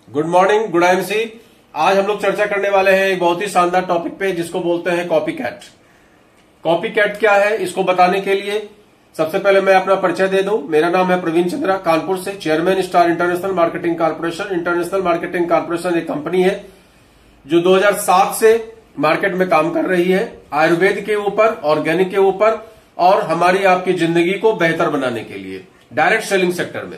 Good morning, good IMC. आज हम लोग चर्चा करने वाले हैं एक बहुत ही शानदार टॉपिक पे जिसको बोलते हैं कॉपी कैट। कॉपी कैट क्या है, इसको बताने के लिए सबसे पहले मैं अपना परिचय दे दूं। मेरा नाम है प्रवीण चंद्रा, कानपुर से, chairman star international marketing corporation. International marketing corporation एक कंपनी है जो 2007 से मार्केट में काम कर रही है, आयुर्वेद के ऊपर, ऑर्गेनिक के ऊपर और हमारी आपकी जिंदगी को बेहतर बनाने के लिए डायरेक्ट सेलिंग सेक्टर में।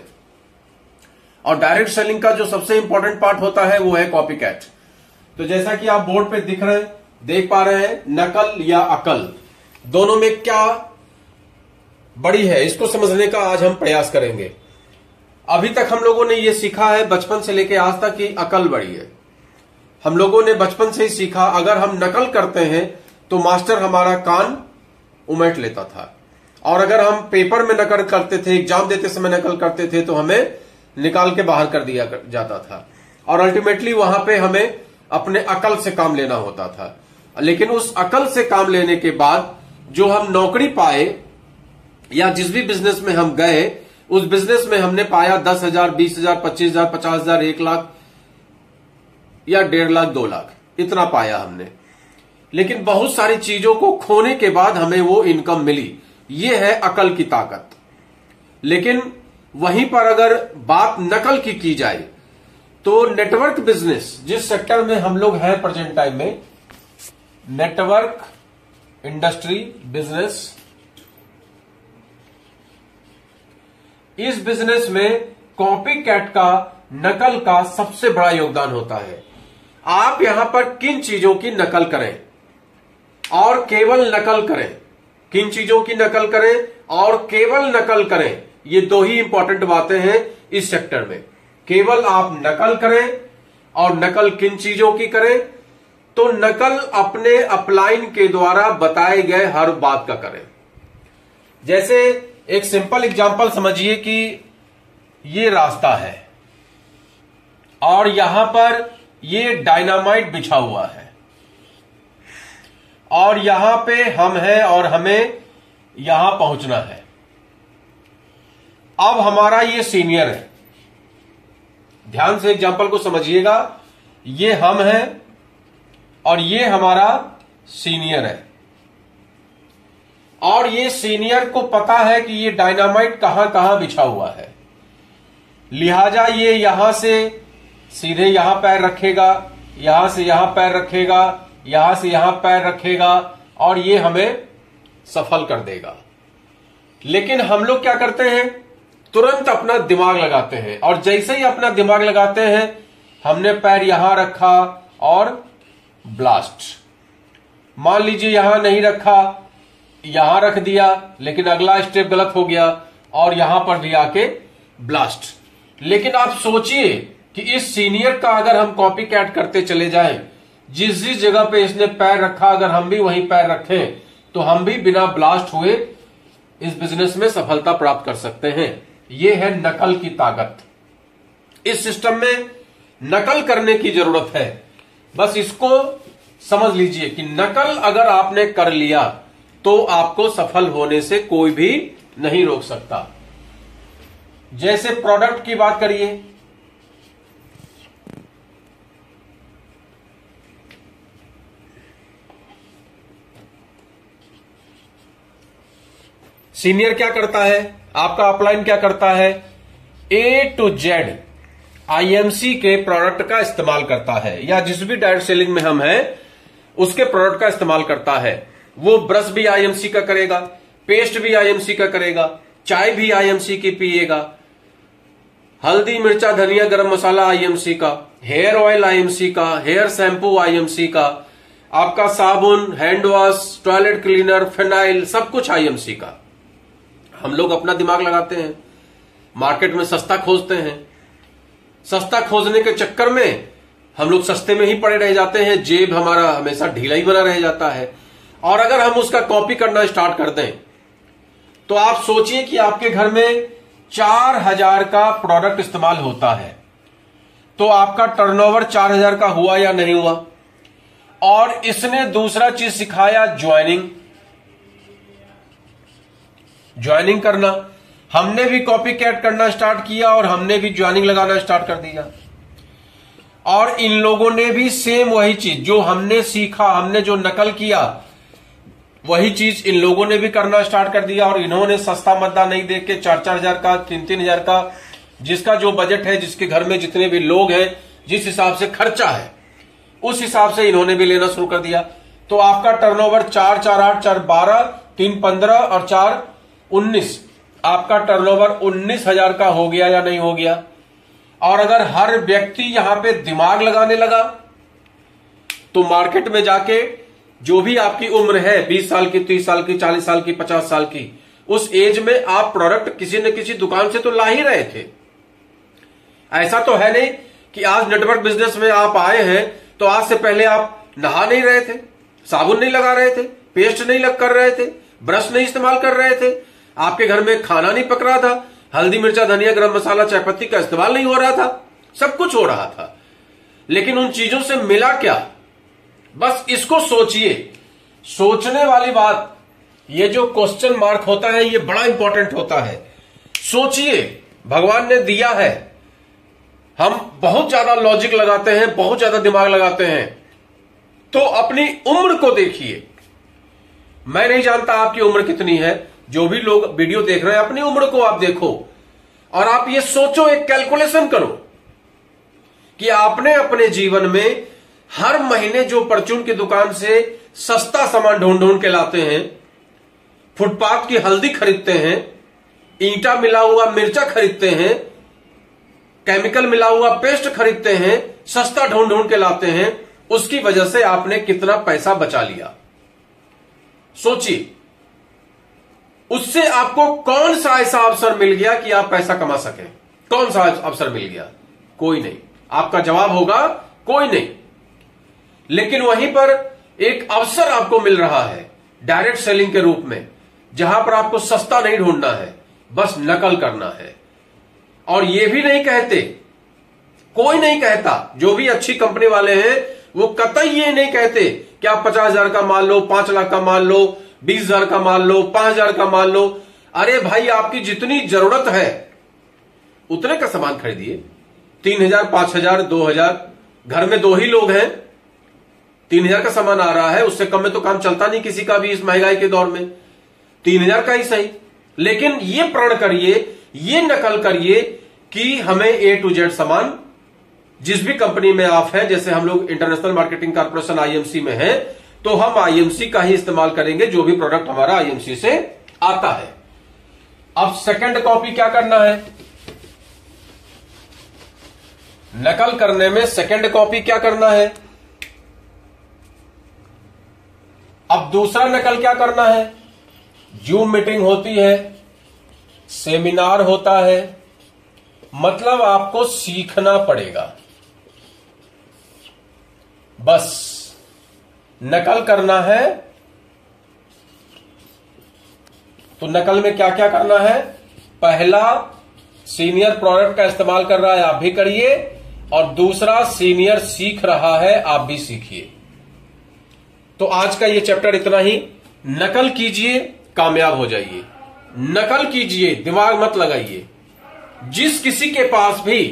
और डायरेक्ट सेलिंग का जो सबसे इंपॉर्टेंट पार्ट होता है वो है कॉपी कैट। तो जैसा कि आप बोर्ड पे देख पा रहे हैं, नकल या अकल, दोनों में क्या बड़ी है इसको समझने का आज हम प्रयास करेंगे। अभी तक हम लोगों ने ये सीखा है बचपन से लेकर आज तक कि अकल बड़ी है। हम लोगों ने बचपन से ही सीखा अगर हम नकल करते हैं तो मास्टर हमारा कान उमेट लेता था, और अगर हम पेपर में नकल करते थे, एग्जाम देते समय नकल करते थे तो हमें निकाल के बाहर कर दिया जाता था, और अल्टीमेटली वहां पे हमें अपने अकल से काम लेना होता था। लेकिन उस अकल से काम लेने के बाद जो हम नौकरी पाए या जिस भी बिजनेस में हम गए, उस बिजनेस में हमने पाया 10,000, 20,000, 25,000, 50,000, 1 लाख या 1.5 लाख, 2 लाख, इतना पाया हमने। लेकिन बहुत सारी चीजों को खोने के बाद हमें वो इनकम मिली। ये है अकल की ताकत। लेकिन वहीं पर अगर बात नकल की जाए तो नेटवर्क बिजनेस, जिस सेक्टर में हम लोग हैं प्रेजेंट टाइम में, नेटवर्क इंडस्ट्री बिजनेस, इस बिजनेस में कॉपी कैट का, नकल का सबसे बड़ा योगदान होता है। आप यहां पर किन चीजों की नकल करें और केवल नकल करें, किन चीजों की नकल करें और केवल नकल करें, ये दो ही इंपॉर्टेंट बातें हैं इस सेक्टर में। केवल आप नकल करें, और नकल किन चीजों की करें, तो नकल अपने अपलाइन के द्वारा बताए गए हर बात का करें। जैसे एक सिंपल एग्जांपल समझिए कि ये रास्ता है और यहां पर ये डायनामाइट बिछा हुआ है, और यहां पे हम हैं और हमें यहां पहुंचना है। अब हमारा ये सीनियर है, ध्यान से एग्जांपल को समझिएगा। ये हम हैं और ये हमारा सीनियर है, और ये सीनियर को पता है कि ये डायनामाइट कहां कहां बिछा हुआ है, लिहाजा ये यहां से सीधे यहां पैर रखेगा, यहां से यहां पैर रखेगा, यहां से यहां पैर रखेगा, और ये हमें सफल कर देगा। लेकिन हम लोग क्या करते हैं, तुरंत अपना दिमाग लगाते हैं, और जैसे ही अपना दिमाग लगाते हैं, हमने पैर यहां रखा और ब्लास्ट। मान लीजिए यहां नहीं रखा, यहां रख दिया, लेकिन अगला स्टेप गलत हो गया और यहां पर भी आके ब्लास्ट। लेकिन आप सोचिए कि इस सीनियर का अगर हम कॉपी कैट करते चले जाएं, जिस जिस जगह पे इसने पैर रखा अगर हम भी वहीं पैर रखें, तो हम भी बिना ब्लास्ट हुए इस बिजनेस में सफलता प्राप्त कर सकते हैं। यह है नकल की ताकत। इस सिस्टम में नकल करने की जरूरत है, बस इसको समझ लीजिए कि नकल अगर आपने कर लिया तो आपको सफल होने से कोई भी नहीं रोक सकता। जैसे प्रोडक्ट की बात करिए, सीनियर क्या करता है, आपका अपलाइन क्या करता है, A to Z आईएमसी के प्रोडक्ट का इस्तेमाल करता है, या जिस भी डायरेक्ट सेलिंग में हम हैं उसके प्रोडक्ट का इस्तेमाल करता है। वो ब्रश भी आईएमसी का करेगा, पेस्ट भी आईएमसी का करेगा, चाय भी आईएमसी की पिएगा, हल्दी, मिर्चा, धनिया, गरम मसाला आईएमसी का, हेयर ऑयल आईएमसी का, हेयर शैम्पू आईएमसी का, आपका साबुन, hand wash, toilet cleaner, phenyl, सब कुछ आईएमसी का। हम लोग अपना दिमाग लगाते हैं, मार्केट में सस्ता खोजते हैं, सस्ता खोजने के चक्कर में हम लोग सस्ते में ही पड़े रह जाते हैं, जेब हमारा हमेशा ढीला ही बना रह जाता है। और अगर हम उसका कॉपी करना स्टार्ट कर दें तो आप सोचिए कि आपके घर में 4,000 का प्रोडक्ट इस्तेमाल होता है, तो आपका टर्नओवर 4,000 का हुआ या नहीं हुआ। और इसने दूसरा चीज सिखाया, ज्वाइनिंग करना। हमने भी कॉपी कैट करना स्टार्ट किया और हमने भी ज्वाइनिंग लगाना स्टार्ट कर दिया। और इन लोगों ने भी सेम वही चीज जो हमने सीखा, हमने जो नकल किया, वही चीज इन लोगों ने भी करना स्टार्ट कर दिया। और इन्होंने सस्ता मद्दा नहीं देख के 4-4 हजार का, 3-3 हजार का, जिसका जो बजट है, जिसके घर में जितने भी लोग हैं, जिस हिसाब से खर्चा है, उस हिसाब से इन्होंने भी लेना शुरू कर दिया। तो आपका टर्नओवर 4, 4, 8, 4, 12, 3, 15 और 4, 19, आपका टर्नओवर 19,000 का हो गया या नहीं हो गया। और अगर हर व्यक्ति यहां पे दिमाग लगाने लगा तो मार्केट में जाके जो भी आपकी उम्र है, 20 साल की, 30 साल की, 40 साल की, 50 साल की, उस एज में आप प्रोडक्ट किसी न किसी दुकान से तो ला ही रहे थे। ऐसा तो है नहीं कि आज नेटवर्क बिजनेस में आप आए हैं तो आज से पहले आप नहा नहीं रहे थे, साबुन नहीं लगा रहे थे, पेस्ट नहीं कर रहे थे, ब्रश नहीं इस्तेमाल कर रहे थे, आपके घर में खाना नहीं पक रहा था, हल्दी, मिर्चा, धनिया, गरम मसाला, चायपत्ती का इस्तेमाल नहीं हो रहा था, सब कुछ हो रहा था। लेकिन उन चीजों से मिला क्या? बस इसको सोचिए। सोचने वाली बात, ये जो क्वेश्चन मार्क होता है, ये बड़ा इंपॉर्टेंट होता है। सोचिए, भगवान ने दिया है, हम बहुत ज्यादा लॉजिक लगाते हैं, बहुत ज्यादा दिमाग लगाते हैं, तो अपनी उम्र को देखिए। मैं नहीं जानता आपकी उम्र कितनी है, जो भी लोग वीडियो देख रहे हैं अपनी उम्र को आप देखो और आप ये सोचो, एक कैलकुलेशन करो कि आपने अपने जीवन में हर महीने जो परचून की दुकान से सस्ता सामान ढूंढ ढूंढ के लाते हैं, फुटपाथ की हल्दी खरीदते हैं, ईंटा मिला हुआ मिर्चा खरीदते हैं, केमिकल मिला हुआ पेस्ट खरीदते हैं, सस्ता ढूंढ ढूंढ के लाते हैं, उसकी वजह से आपने कितना पैसा बचा लिया। सोचिए, उससे आपको कौन सा ऐसा अवसर मिल गया कि आप पैसा कमा सकें? कौन सा अवसर मिल गया? कोई नहीं। आपका जवाब होगा कोई नहीं। लेकिन वहीं पर एक अवसर आपको मिल रहा है डायरेक्ट सेलिंग के रूप में, जहां पर आपको सस्ता नहीं ढूंढना है, बस नकल करना है। और ये भी नहीं कहते, कोई नहीं कहता, जो भी अच्छी कंपनी वाले हैं वो कतई ये नहीं कहते कि आप 50,000 का माल लो, 5 लाख का माल लो, 20,000 का माल लो, 5,000 का माल लो। अरे भाई, आपकी जितनी जरूरत है उतने का सामान खरीदिए। 3,000, 5,000, 2,000, घर में 2 ही लोग हैं, 3,000 का सामान आ रहा है, उससे कम में तो काम चलता नहीं किसी का भी इस महंगाई के दौर में। 3,000 का ही सही, लेकिन ये प्रण करिए, ये नकल करिए कि हमें A to Z सामान जिस भी कंपनी में आप हैं, जैसे हम लोग इंटरनेशनल मार्केटिंग कॉर्पोरेशन IMC में हैं, तो हम IMC का ही इस्तेमाल करेंगे, जो भी प्रोडक्ट हमारा IMC से आता है। अब सेकंड कॉपी क्या करना है? नकल करने में सेकंड कॉपी क्या करना है? अब दूसरा नकल क्या करना है? जूम मीटिंग होती है, सेमिनार होता है, मतलब आपको सीखना पड़ेगा। बस नकल करना है, तो नकल में क्या क्या करना है? पहला, सीनियर प्रोडक्ट का इस्तेमाल कर रहा है, आप भी करिए, और दूसरा, सीनियर सीख रहा है, आप भी सीखिए। तो आज का ये चैप्टर इतना ही। नकल कीजिए, कामयाब हो जाइए। नकल कीजिए, दिमाग मत लगाइए। जिस किसी के पास भी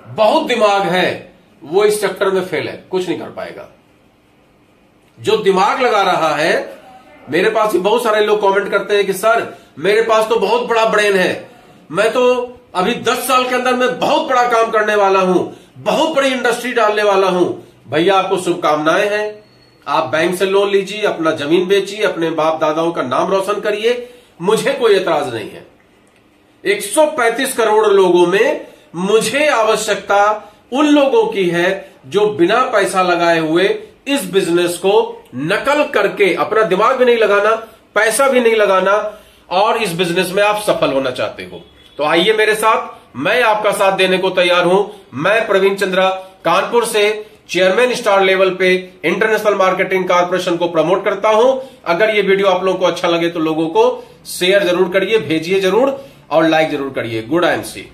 बहुत दिमाग है वो इस चैप्टर में फेल है, कुछ नहीं कर पाएगा। जो दिमाग लगा रहा है, मेरे पास भी बहुत सारे लोग कमेंट करते हैं कि सर मेरे पास तो बहुत बड़ा ब्रेन है, मैं तो अभी 10 साल के अंदर में बहुत बड़ा काम करने वाला हूं, बहुत बड़ी इंडस्ट्री डालने वाला हूं। भैया, आपको शुभकामनाएं हैं। आप बैंक से लोन लीजिए, अपना जमीन बेचिए, अपने बाप दादाओं का नाम रोशन करिए, मुझे कोई एतराज नहीं है। 135 करोड़ लोगों में मुझे आवश्यकता उन लोगों की है जो बिना पैसा लगाए हुए इस बिजनेस को नकल करके, अपना दिमाग भी नहीं लगाना, पैसा भी नहीं लगाना, और इस बिजनेस में आप सफल होना चाहते हो। तो आइए मेरे साथ, मैं आपका साथ देने को तैयार हूं। मैं प्रवीण चंद्रा, कानपुर से चेयरमैन स्टार लेवल पे इंटरनेशनल मार्केटिंग कॉर्पोरेशन को प्रमोट करता हूं। अगर ये वीडियो आप लोगों को अच्छा लगे तो लोगों को शेयर जरूर करिए, भेजिए जरूर, और लाइक जरूर करिए। Good IMC।